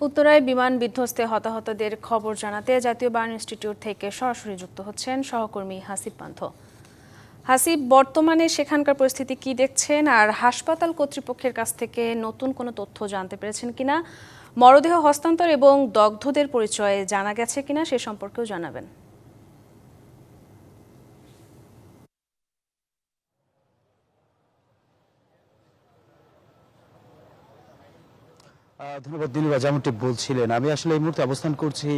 উত্তরায় বিমান বিধ্বস্তে হতাহতদের খবর জানাতে জাতীয় বার্ন ইনস্টিটিউট থেকে সরাসরি যুক্ত হচ্ছেন সহকর্মী হাসিব পান্থ। হাসিব, বর্তমানে সেখানকার পরিস্থিতি কি দেখছেন, আর হাসপাতাল কর্তৃপক্ষের কাছ থেকে নতুন কোনো তথ্য জানতে পেরেছেন কিনা, মরদেহ হস্তান্তর এবং দগ্ধদের পরিচয় জানা গেছে কিনা সে সম্পর্কেও জানাবেন। ধন্যবাদ দিলীপা, যেমনটি বলছিলেন আমি আসলে এই মুহূর্তে অবস্থান করছি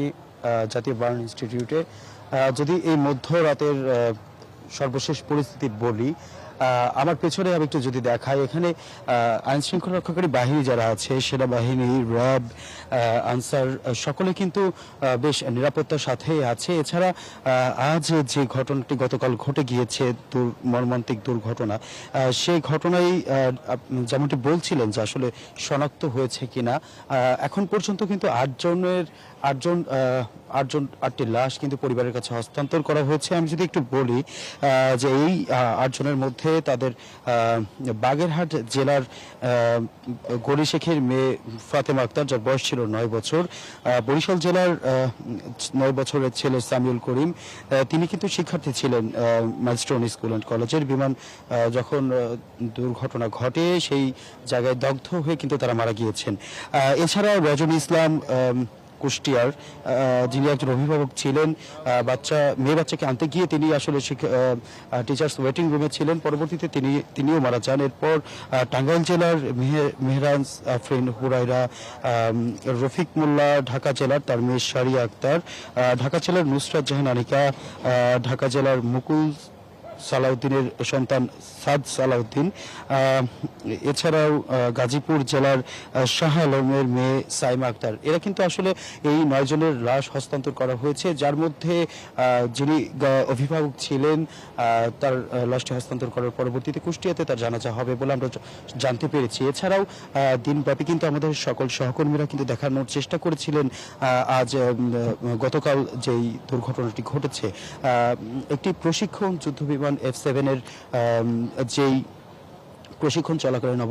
জাতীয় বার্ন ইনস্টিটিউটে। যদি এই মধ্যরাতের সর্বশেষ পরিস্থিতি বলি, আমার পেছনে আমি একটু যদি দেখাই, এখানে আইন শৃঙ্খলা রক্ষাকারী বাহিনী যারা আছে, সেনাবাহিনী, র্যাব, আনসার, সকলে কিন্তু বেশ নিরাপত্তার সাথে আছে। এছাড়া আজ যে ঘটনাটি গতকাল ঘটে গিয়েছে, মর্মান্তিক দুর্ঘটনা, সেই ঘটনায় যেমনটি বলছিলেন যে আসলে শনাক্ত হয়েছে কিনা, এখন পর্যন্ত কিন্তু আটটি লাশ কিন্তু পরিবারের কাছে হস্তান্তর করা হয়েছে। আমি যদি একটু বলি যে এই 8 জনের মধ্যে তাদের বাগেরহাট জেলার গড়িশেখের মেয়ে ফাতেমা আক্তার, যার বয়স ছিল 9 বছর, বরিশাল জেলার 9 বছরের ছেলে সামিউল করিম, তিনি কিন্তু শিক্ষার্থী ছিলেন মাইলস্টোন স্কুল অ্যান্ড কলেজের। বিমান যখন দুর্ঘটনা ঘটে সেই জায়গায় দগ্ধ হয়ে কিন্তু তারা মারা গিয়েছেন। এছাড়া রজনী ইসলাম কুষ্টিয়ার, যিনি একজন অভিভাবক ছিলেন, মেয়ে বাচ্চাকে আনতে গিয়ে তিনি আসলে টিচার্স ওয়েটিং রুমে ছিলেন, পরবর্তীতে তিনিও মারা যান। এরপর টাঙ্গাইল জেলার মেহরান আফরিন হুরাইরা, রফিক মোল্লা ঢাকা জেলার, তার মেয়ে শারিয়া আক্তার, ঢাকা জেলার নুসরাত জাহান আনিকা, ঢাকা জেলার মুকুল সালাউদ্দিনের সন্তান সাদ সালাউদ্দিন, এছাড়াও গাজীপুর জেলার শাহ আলমের মেয়ে সাইমা আক্তার। এরা কিন্তু আসলে এই 9 জনের লাশ হস্তান্তর করা হয়েছে, যার মধ্যে যিনি অভিভাবক ছিলেন তার লাশটি হস্তান্তর করার পরবর্তীতে কুষ্টিয়াতে তার জানাজা হবে বলে আমরা জানতে পেরেছি। এছাড়াও দিনব্যাপী কিন্তু আমাদের সকল সহকর্মীরা কিন্তু দেখানোর চেষ্টা করেছিলেন আজ গতকাল যেই দুর্ঘটনাটি ঘটেছে, একটি প্রশিক্ষণ যুদ্ধবিমান F7 এর যেই প্রশিক্ষণ চলাকালীন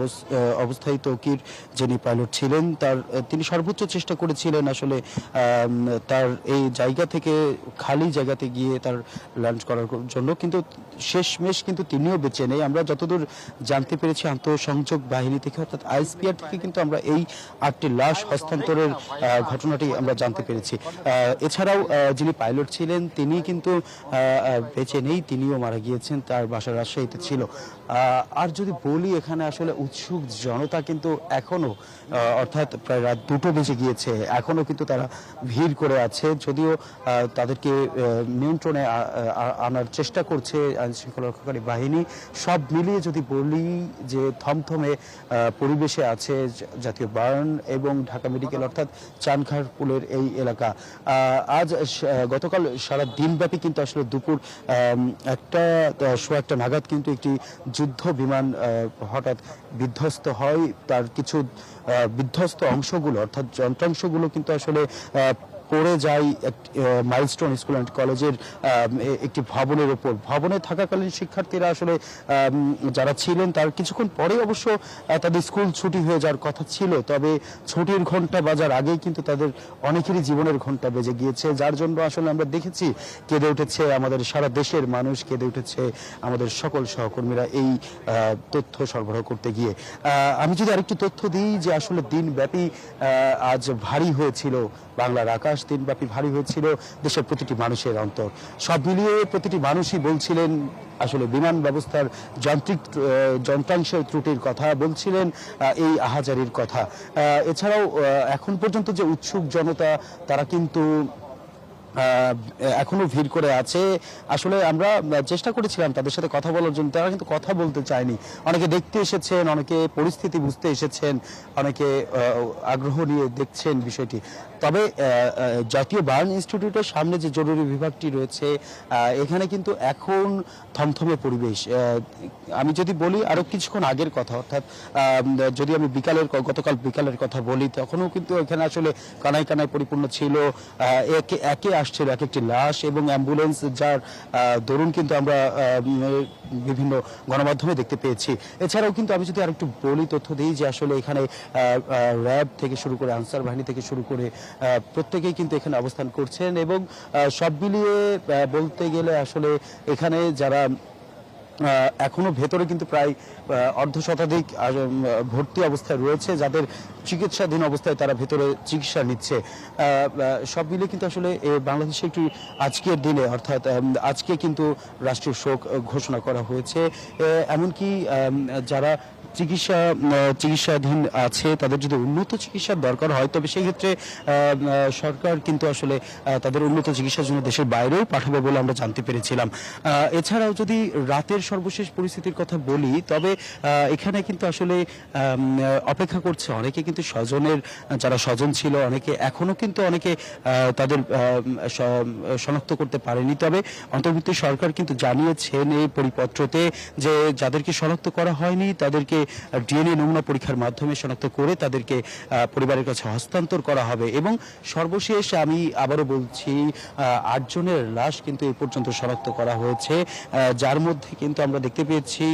অবস্থায় তৌকির, যিনি পাইলট ছিলেন, তিনি সর্বোচ্চ চেষ্টা করেছিলেন আসলে তার এই জায়গা থেকে খালি জায়গাতে গিয়ে তার লঞ্চ করার জন্য, কিন্তু শেষমেশ কিন্তু তিনিও বেঁচে নেই। আমরা যতদূর জানতে পেরেছি আন্তঃসংযোগ বাহিনী থেকে, অর্থাৎ আইএসপিআর থেকে কিন্তু আমরা এই 8টি লাশ হস্তান্তরের ঘটনাটি আমরা জানতে পেরেছি। এছাড়াও যিনি পাইলট ছিলেন তিনি কিন্তু বেঁচে নেই, তিনিও মারা গিয়েছেন, তার বাসা রাজশাহীতে ছিল। আর যদি বলি, এখানে আসলে উৎসুক জনতা কিন্তু এখনো, অর্থাৎ প্রায় রাত 2টো বেজে গিয়েছে, এখনো কিন্তু তারা ভিড় করে আছে, যদিও তাদেরকে নিয়ন্ত্রণে আনার চেষ্টা করছে আইন শৃঙ্খলা রক্ষাকারী বাহিনী। সব মিলিয়ে যদি বলি যে থমথমে পরিবেশে আছে জাতীয় বার্ন এবং ঢাকা মেডিকেল, অর্থাৎ চানখারপুলের এই এলাকা। আজ গতকাল সারা দিনব্যাপী কিন্তু আসলে দুপুর 1টা নাগাদ কিন্তু একটি যুদ্ধ বিমান হঠাৎ বিধ্বস্ত হয়। তার কিছু বিধ্বস্ত অংশগুলো, অর্থাৎ যন্ত্রাংশগুলো কিন্তু আসলে পড়ে যায় মাইলস্টোন স্কুল অ্যান্ড কলেজের একটি ভবনের উপর। ভবনে থাকাকালীন শিক্ষার্থীরা আসলে যারা ছিলেন তার কিছুক্ষণ পরে অবশ্য তাদের স্কুল ছুটি হয়ে যাওয়ার কথা ছিল, তবে ছুটির ঘন্টা বাজার আগেই কিন্তু তাদের অনেকেরই জীবনের ঘন্টা বেজে গিয়েছে, যার জন্য আসলে আমরা দেখেছি কেঁদে উঠেছে আমাদের সারা দেশের মানুষ, কেঁদে উঠেছে আমাদের সকল সহকর্মীরা এই তথ্য সরবরাহ করতে গিয়ে। আমি যদি আরেকটি তথ্য দিই যে আসলে দিনব্যাপী আজ ভারী হয়েছিল বাংলার আকাশ, দিনব্যাপী ভারী হয়েছিল দেশের প্রতিটি মানুষের অন্তর। সব মিলিয়ে প্রতিটি মানুষই বলছিলেন আসলে বিমান ব্যবস্থার যন্ত্রাংশের ত্রুটির কথা, বলছিলেন এই আহাজারির কথা। এছাড়াও এখন পর্যন্ত যে উৎসুক জনতা, তারা কিন্তু এখনো ভিড় করে আছে। আসলে আমরা চেষ্টা করেছিলাম তাদের সাথে কথা বলার জন্য, তারা কিন্তু কথা বলতে চায়নি। অনেকে দেখতে এসেছেন, অনেকে পরিস্থিতি বুঝতে এসেছেন, অনেকে আগ্রহ নিয়ে দেখছেন বিষয়টি। তবে জাতীয় বার্ন ইনস্টিটিউটের সামনে যে জরুরি বিভাগটি রয়েছে, এখানে কিন্তু এখন থমথমে পরিবেশ। আমি যদি বলি আরো কিছুক্ষণ আগের কথা, অর্থাৎ যদি আমি গতকাল বিকালের কথা বলি, তখনও কিন্তু এখানে আসলে কানায় কানায় পরিপূর্ণ ছিল। একে আসছিল এক একটি লাশ এবং অ্যাম্বুলেন্স, যার দরুন কিন্তু আমরা বিভিন্ন গণমাধ্যমে দেখতে পেয়েছি। এছাড়াও কিন্তু আমি যদি আরেকটু বলি, তথ্য দিই যে আসলে এখানে র্যাব থেকে শুরু করে আনসার বাহিনী থেকে শুরু করে প্রত্যেকেই কিন্তু এখানে অবস্থান করছেন এবং সব মিলিয়ে বলতে গেলে আসলে এখানে যারা এখনো ভেতরে কিন্তু প্রায় অর্ধ শতাধিক ভর্তি অবস্থায় রয়েছে, যাদের চিকিৎসাধীন অবস্থায় তারা ভেতরে চিকিৎসা নিচ্ছে। সব মিলে কিন্তু আসলে বাংলাদেশে একটি আজকের দিনে, অর্থাৎ আজকে কিন্তু রাষ্ট্রীয় শোক ঘোষণা করা হয়েছে। এমনকি যারা চিকিৎসাধীন আছে তাদের যদি উন্নত চিকিৎসার দরকার হয়, তবে সেই ক্ষেত্রে সরকার কিন্তু আসলে তাদের উন্নত চিকিৎসার জন্য দেশের বাইরেও পাঠাবে বলে আমরা জানতে পেরেছিলাম। এছাড়াও যদি রাতের সর্বশেষ পরিস্থিতির কথা বলি, তবে এখানে কিন্তু আসলে অপেক্ষা করছে অনেকে, কিন্তু স্বজনের যারা স্বজন ছিল অনেকে এখনো কিন্তু অনেকে তাদের শনাক্ত করতে পারেনি। তবে অন্তর্বর্তী সরকার কিন্তু জানিয়েছেন এই পরিপত্রতে যে যাদেরকে শনাক্ত করা হয়নি তাদেরকে ডিএনএ নমুনা পরীক্ষার মাধ্যমে শনাক্ত করে তাদেরকে পরিবারের কাছে হস্তান্তর করা হবে। এবং সর্বশেষ আমি আবারও বলছি, 8 জনের লাশ কিন্তু এই পর্যন্ত শনাক্ত করা হয়েছে, যার মধ্যে কিন্তু আমরা দেখতে পেয়েছি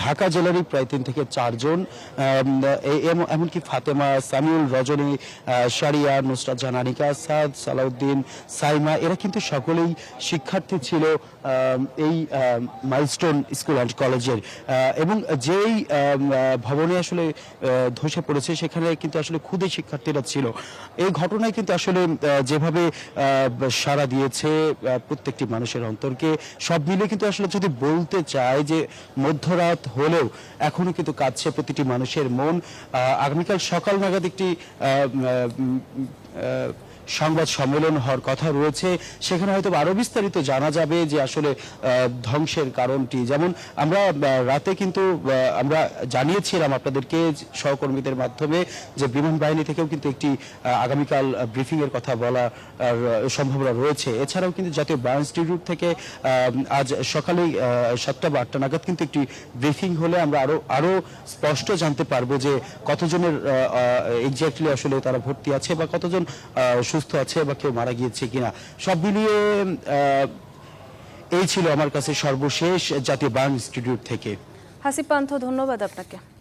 ঢাকা জেলারই প্রায় 3 থেকে 4 জন, এমনকি ফাতেমা, সামিউল, রজনী, শারিয়া, নুসরাত জাহান, আনিকা, সাদ, সালাউদ্দিন, সাইমা, এরা কিন্তু সকলেই শিক্ষার্থী ছিল এই মাইলস্টোন স্কুল অ্যান্ড কলেজের। এবং যেই ভবনে আসলে ধসে পড়েছে সেখানে কিন্তু আসলে খুদে শিক্ষার্থীরা ছিল। এই ঘটনায় কিন্তু আসলে যেভাবে সাড়া দিয়েছে প্রত্যেকটি মানুষের অন্তরকে, সব মিলে কিন্তু আসলে যদি বলতে চাই যে মধ্যরাত হলেও এখনো কিন্তু কাঁদছে প্রতিটি মানুষের মন। আগামীকাল সকাল নাগাদ একটি সংবাদ সম্মেলন হওয়ার কথা রয়েছে, সেখানে হয়তো আরো বিস্তারিত জানা যাবে যে আসলে ধ্বংসের কারণটি। যেমন আমরা রাতে কিন্তু আমরা জানিয়েছিলাম আপনাদেরকে সহকর্মীদের মাধ্যমে যে বিমান বাহিনী থেকেও কিন্তু একটি আগামীকাল ব্রিফিং এর কথা বলা সম্ভাবনা রয়েছে। এছাড়াও কিন্তু জাতীয় বায়ো ইনস্টিটিউট থেকে আজ সকালে 7টা বা 8টা নাগাদ কিন্তু একটি ব্রিফিং হলে আমরা আরো স্পষ্ট জানতে পারবো যে কতজনের এক্স্যাক্টলি আসলে তারা ভর্তি আছে বা কতজন সুস্থ আছে বা কেউ মারা গিয়েছে কিনা। সব মিলিয়ে এই ছিল আমার কাছে সর্বশেষ জাতীয় বায়ো ইনস্টিটিউট থেকে। হাসিব পান্থ, ধন্যবাদ আপনাকে।